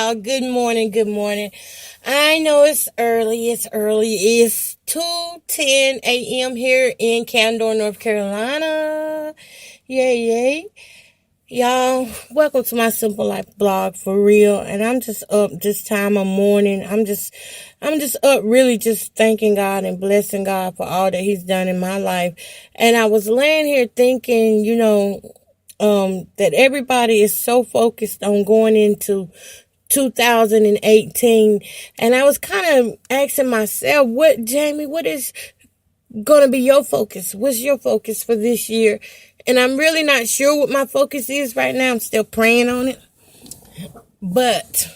y'all. Good morning. Good morning. I know it's early. It's 2:10 a.m. here in Candor, North Carolina. Yay, yay. Y'all, welcome to my Simple Life blog for real. And I'm just up this time of morning. I'm just up really just thanking God and blessing God for all that He's done in my life. And I was laying here thinking, that everybody is so focused on going into 2018. And I was kind of asking myself, Jamie, what is going to be your focus? What's your focus for this year? And I'm really not sure what my focus is right now. I'm still praying on it. But,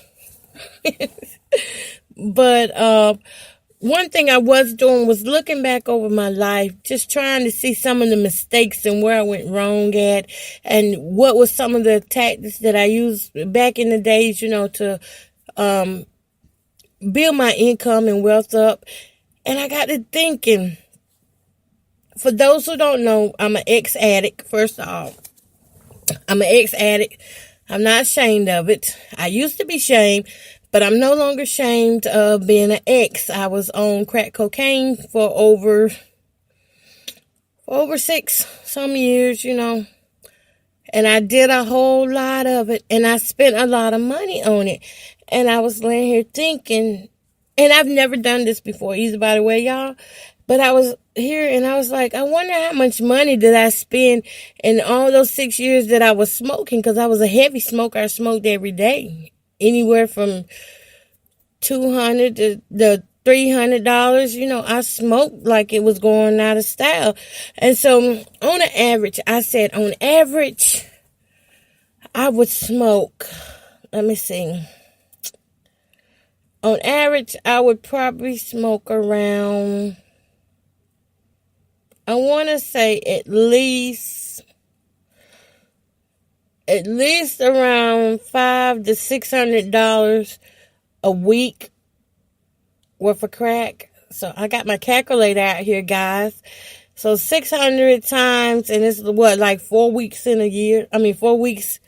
but, one thing I was doing was looking back over my life, just trying to see some of the mistakes and where I went wrong at, and what was some of the tactics that I used back in the days, to build my income and wealth up. And I got to thinking, for those who don't know, I'm an ex-addict, first off. I'm an ex-addict. I'm not ashamed of it. I used to be ashamed, but I'm no longer ashamed of being an ex. I was on crack cocaine for over 6 some years, and I did a whole lot of it, and I spent a lot of money on it. And I was laying here thinking, and I've never done this before either, by the way, y'all, but I was here and I was like, I wonder how much money did I spend in all those 6 years that I was smoking, because I was a heavy smoker. I smoked every day, anywhere from $200 to the $300. I smoked like it was going out of style. And so on an average, I would smoke, let me see. On average, I would probably smoke around, I want to say at least around $500 to $600 a week worth of crack. So I got my calculator out here, guys. So 600 times, and it's like 4 weeks in a year. 4 weeks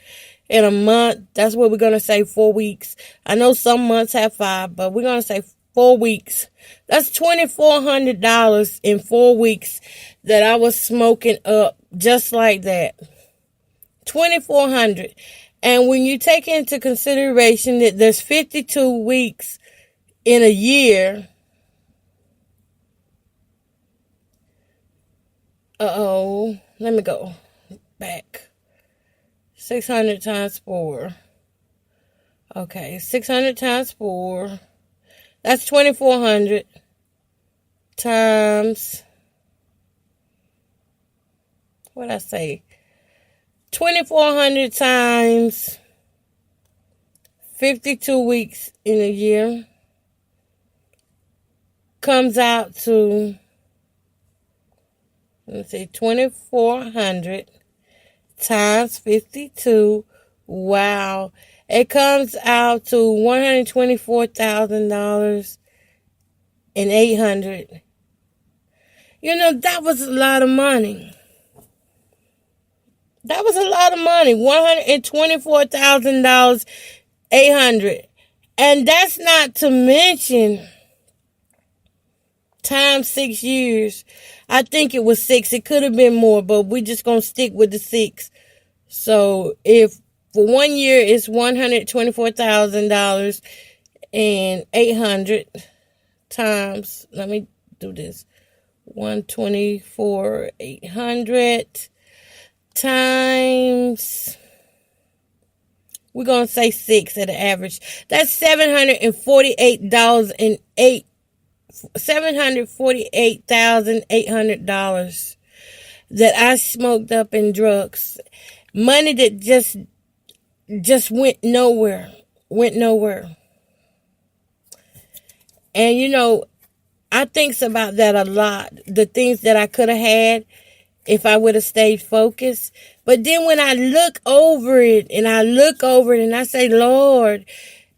in a month. That's what we're going to say, 4 weeks. I know some months have 5, but we're going to say 4 weeks. That's $2,400 in 4 weeks that I was smoking up just like that. $2,400. And when you take into consideration that there's 52 weeks in a year, let me go back. 600 times 4. Okay, 600 times 4. That's 2,400 times, what I say? 2,400 times 52 weeks in a year comes out to, let's see, 2,400 times 52. Wow. It comes out to $124,000 and $800. That was a lot of money. That was a lot of money. $124,000, $800. And that's not to mention times 6 years. I think it was 6. It could have been more, but we're just going to stick with the 6. So if for 1 year it's $124,000 and $800 times, let me do this, 124, 800 times, we're going to say 6 at an average. That's $748,800 that I smoked up in drugs. Money that just went nowhere. And I think about that a lot. The things that I could have had if I would have stayed focused. But then when I look over it and I say, Lord,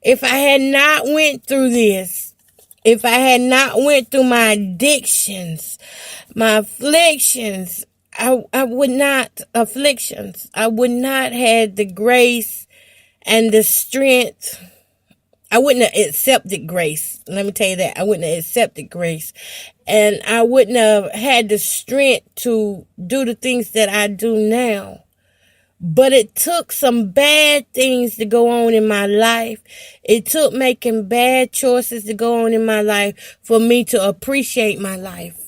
if I had not went through this, if I had not went through my addictions, my afflictions, I would not have the grace and the strength I wouldn't have accepted grace. Let me tell you that. I wouldn't have accepted grace. And I wouldn't have had the strength to do the things that I do now. But it took some bad things to go on in my life. It took making bad choices to go on in my life for me to appreciate my life.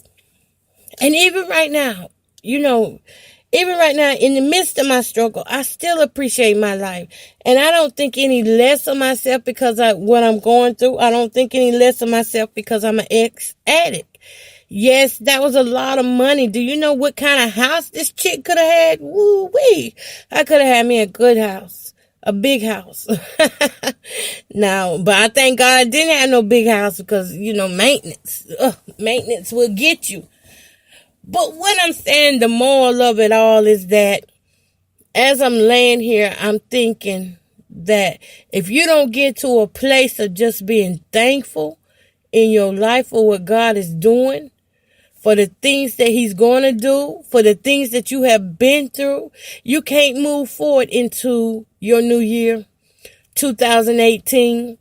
And even right now, even right now, in the midst of my struggle, I still appreciate my life. And I don't think any less of myself because of what I'm going through. I don't think any less of myself because I'm an ex-addict. Yes, that was a lot of money. Do you know what kind of house this chick could have had? Woo-wee. I could have had me a good house. A big house. No, but I thank God I didn't have no big house because, maintenance. Maintenance will get you. But what I'm saying, the moral of it all is that as I'm laying here, I'm thinking that if you don't get to a place of just being thankful in your life for what God is doing, for the things that he's going to do, for the things that you have been through, you can't move forward into your new year, 2018.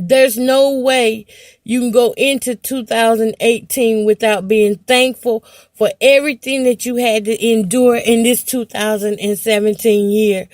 There's no way you can go into 2018 without being thankful for everything that you had to endure in this 2017 year.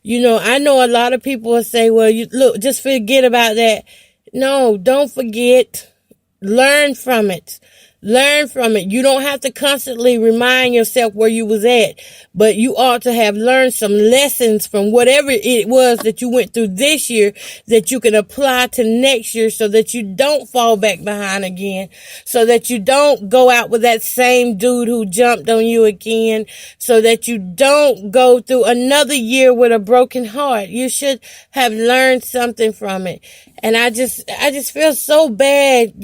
I know a lot of people will say, well, look, just forget about that. No, don't forget. Learn from it. Learn from it. You don't have to constantly remind yourself where you was at, but you ought to have learned some lessons from whatever it was that you went through this year that you can apply to next year so that you don't fall back behind again, so that you don't go out with that same dude who jumped on you again, so that you don't go through another year with a broken heart. You should have learned something from it. And I just feel so bad,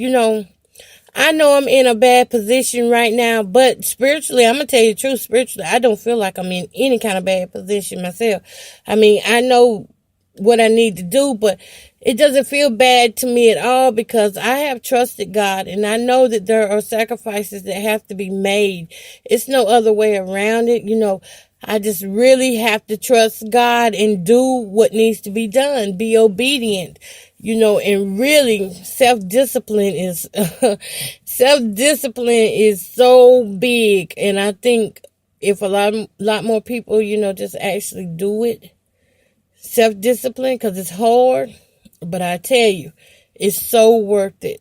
I know I'm in a bad position right now, but spiritually, I'm going to tell you the truth, spiritually, I don't feel like I'm in any kind of bad position myself. I mean, I know what I need to do, but it doesn't feel bad to me at all because I have trusted God and I know that there are sacrifices that have to be made. It's no other way around it. I just really have to trust God and do what needs to be done, be obedient. And really self-discipline is so big. And I think if a lot more people, just actually do it, self-discipline, because it's hard, but I tell you, it's so worth it.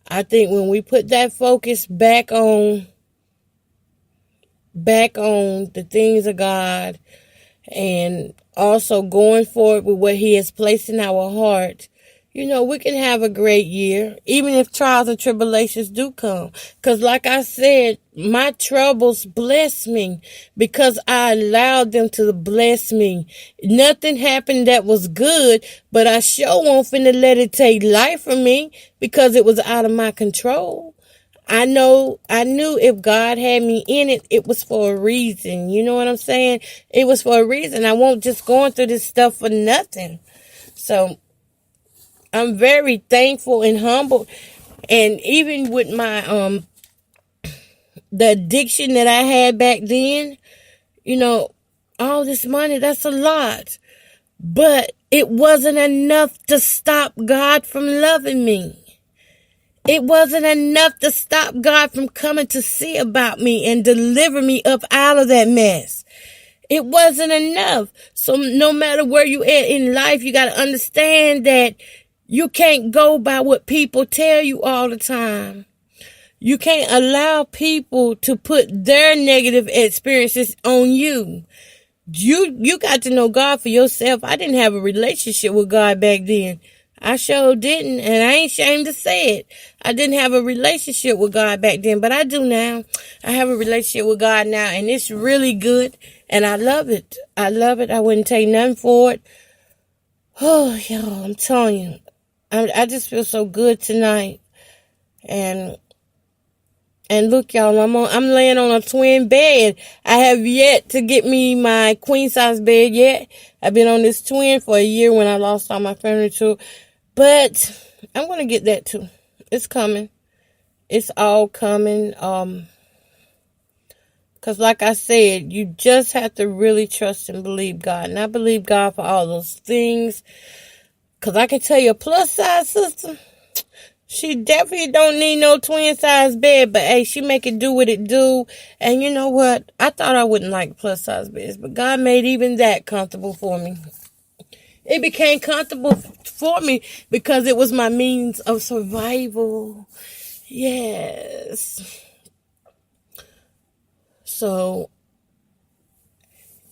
I think when we put that focus back on the things of God and also going forward with what he has placed in our heart, we can have a great year, even if trials and tribulations do come. Because like I said, my troubles bless me because I allowed them to bless me. Nothing happened that was good, but I sure won't finna let it take life from me because it was out of my control. I knew if God had me in it, it was for a reason. You know what I'm saying? It was for a reason. I won't just going through this stuff for nothing. So I'm very thankful and humble. And even with my, the addiction that I had back then, all this money, that's a lot. But it wasn't enough to stop God from loving me. It wasn't enough to stop God from coming to see about me and deliver me up out of that mess. It wasn't enough. So no matter where you at in life, you got to understand that you can't go by what people tell you all the time. You can't allow people to put their negative experiences on you. You got to know God for yourself. I didn't have a relationship with God back then. I sure didn't, and I ain't ashamed to say it. I didn't have a relationship with God back then, but I do now. I have a relationship with God now, and it's really good, and I love it. I love it. I wouldn't take nothing for it. Oh, y'all, I'm telling you, I just feel so good tonight, and look, y'all, I'm laying on a twin bed. I have yet to get me my queen size bed yet. I've been on this twin for a year when I lost all my furniture. But I'm going to get that too. It's coming. It's all coming. Because like I said, you just have to really trust and believe God. And I believe God for all those things. Because I can tell you, a plus size sister, she definitely don't need no twin size bed. But hey, she make it do what it do. And you know what? I thought I wouldn't like plus size beds, but God made even that comfortable for me. It became comfortable for me because it was my means of survival. Yes. So,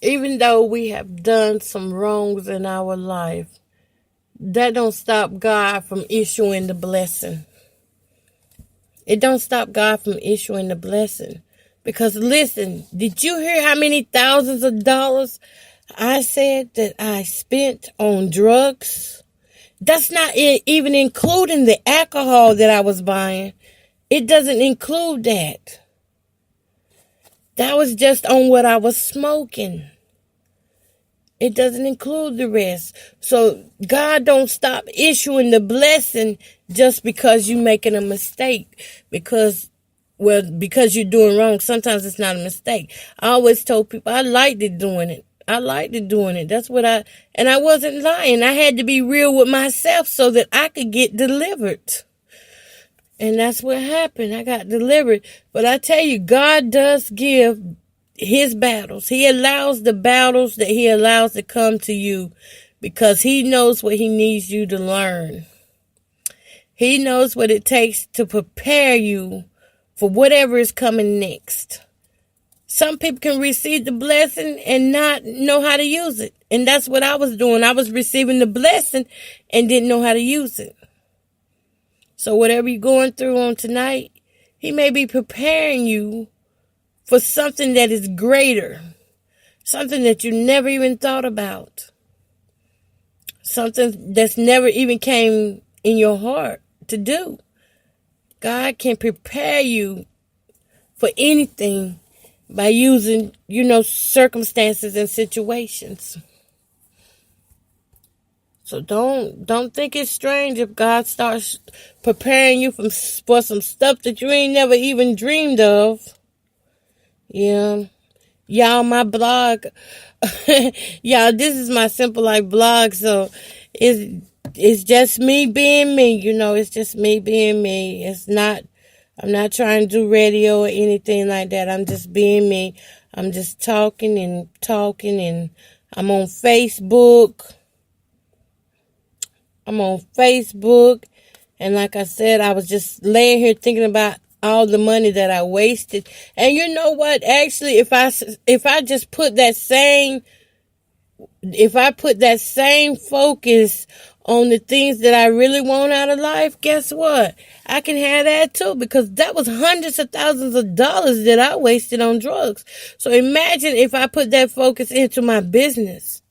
even though we have done some wrongs in our life, that don't stop God from issuing the blessing. It don't stop God from issuing the blessing. Because listen, did you hear how many thousands of dollars I said that I spent on drugs? That's not even including the alcohol that I was buying. It doesn't include that. That was just on what I was smoking. It doesn't include the rest. So God don't stop issuing the blessing just because you're making a mistake. Because you're doing wrong. Sometimes it's not a mistake. I always told people I liked it doing it. That's and I wasn't lying. I had to be real with myself so that I could get delivered. And that's what happened. I got delivered. But I tell you, God does give his battles. He allows the battles that he allows to come to you because he knows what he needs you to learn. He knows what it takes to prepare you for whatever is coming next. Some people can receive the blessing and not know how to use it. And that's what I was doing. I was receiving the blessing and didn't know how to use it. So whatever you're going through on tonight, he may be preparing you for something that is greater. Something that you never even thought about. Something that's never even came in your heart to do. God can prepare you for anything by using, circumstances and situations. So don't think it's strange if God starts preparing you for some stuff that you ain't never even dreamed of. Yeah. Y'all, my blog, y'all, this is my Simple Life blog, so it's just me being me, it's just me being me. I'm not trying to do radio or anything like that. I'm just being me. I'm just talking, and I'm on Facebook. And like I said, I was just laying here thinking about all the money that I wasted. And you know what? Actually, if I just put that same focus on the things that I really want out of life, guess what? I can have that too, because that was hundreds of thousands of dollars that I wasted on drugs. So imagine if I put that focus into my business.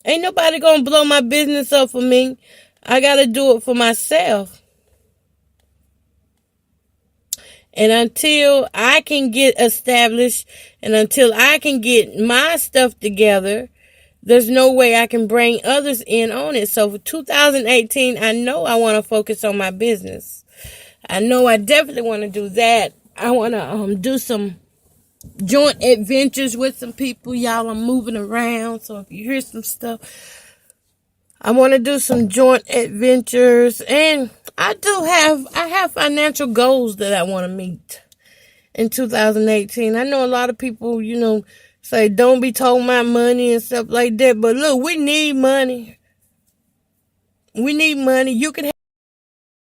Ain't nobody gonna blow my business up for me. I gotta do it for myself. And until I can get established and until I can get my stuff together, there's no way I can bring others in on it. So for 2018, I know I want to focus on my business. I know I definitely want to do that. I want to do some joint adventures with some people. Y'all, I'm moving around. So if you hear some stuff, I want to do some joint adventures. And I have financial goals that I want to meet in 2018. I know a lot of people, say don't be told my money and stuff like that. But look, we need money. You can